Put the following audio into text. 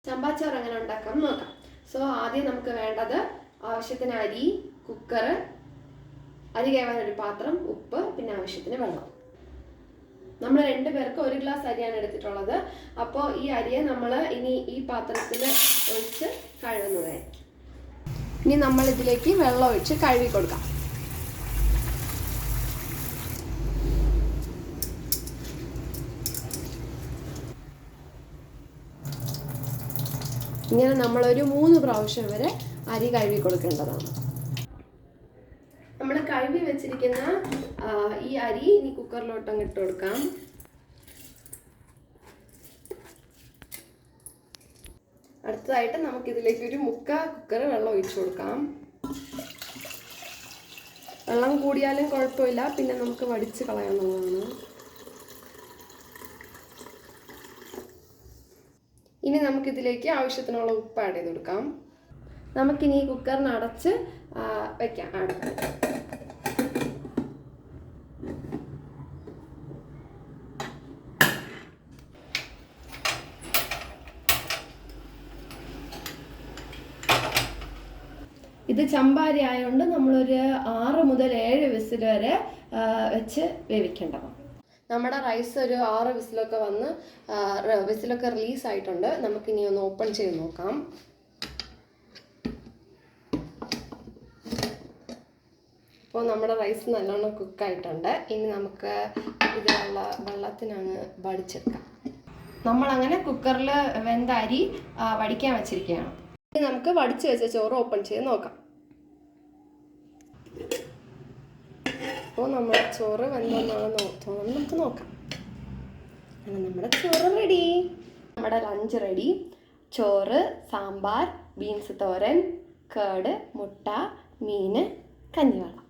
ചമ്പാച്ചോറ് എങ്ങനെ ഉണ്ടാക്കാം നോക്കാം. സോ ആദ്യം നമുക്ക് വേണ്ടത് ആവശ്യത്തിന് അരി, കുക്കർ, അരി വേവാൻ ഒരു പാത്രം, ഉപ്പ്, പിന്നെ ആവശ്യത്തിന് വെള്ളം. നമ്മൾ 2 പേർക്ക് 1 ഗ്ലാസ് അരിയാണ് എടുത്തിട്ടുള്ളത്. അപ്പോൾ ഈ അരിയെ നമ്മൾ ഇനി ഈ പാത്രത്തിൽ ഒഴിച്ച് കഴുകുന്നതായിരിക്കും. ഇനി നമ്മൾ ഇതിലേക്ക് വെള്ളം ഒഴിച്ച് കഴുകി കൊടുക്കാം. ഇങ്ങനെ നമ്മളൊരു 3 പ്രാവശ്യം വരെ അരി കഴുകി കൊടുക്കേണ്ടതാണ്. നമ്മൾ കഴുകി വെച്ചിരിക്കുന്ന ഈ അരി ഇനി കുക്കറിലോട്ടങ്ങ് ഇട്ട് കൊടുക്കാം. അടുത്തതായിട്ട് നമുക്കിതിലേക്ക് ഒരു 3/4 കുക്കർ വെള്ളം ഒഴിച്ചു കൊടുക്കാം. വെള്ളം കൂടിയാലും കുഴപ്പമില്ല, പിന്നെ നമുക്ക് വടിച്ച് കളയാവുന്നതാണ്. ഇനി നമുക്കിതിലേക്ക് ആവശ്യത്തിനുള്ള ഉപ്പ് ആഡ് ചെയ്ത് കൊടുക്കാം. നമുക്കിനി ഈ കുക്കറിന് അടച്ച് വയ്ക്കാം. ഇത് ചമ്പാരി ആയതുകൊണ്ട് നമ്മളൊരു 6 മുതൽ 7 വിസിൽ വരെ വെച്ച് വേവിക്കേണ്ടതാണ്. നമ്മുടെ റൈസ് ഒരു 6 വിസിലൊക്കെ വന്ന് വിസിലൊക്കെ റിലീസ് ആയിട്ടുണ്ട്. നമുക്കിനി ഒന്ന് ഓപ്പൺ ചെയ്ത് നോക്കാം. അപ്പോൾ നമ്മുടെ റൈസ് നല്ലോണം കുക്കായിട്ടുണ്ട്. ഇനി നമുക്ക് ഇതിലുള്ള വെള്ളത്തിനങ്ങ് വടിച്ചെടുക്കാം. നമ്മളങ്ങനെ കുക്കറിൽ വെന്ത അരി വടിക്കാൻ വെച്ചിരിക്കുകയാണ്. ഇനി നമുക്ക് വടിച്ച് വെച്ച ചോറ് ഓപ്പൺ ചെയ്ത് നോക്കാം. അപ്പോൾ നമ്മുടെ ചോറ് വെന്തെന്നാണ് തോന്നുന്നത്. നമുക്ക് നോക്കാം. അങ്ങനെ നമ്മുടെ ചോറ് റെഡി. നമ്മുടെ ലഞ്ച് റെഡി. ചോറ്, സാമ്പാർ, ബീൻസ് തോരൻ, കേട്, മുട്ട, മീൻ, കഞ്ഞിവെള്ളം.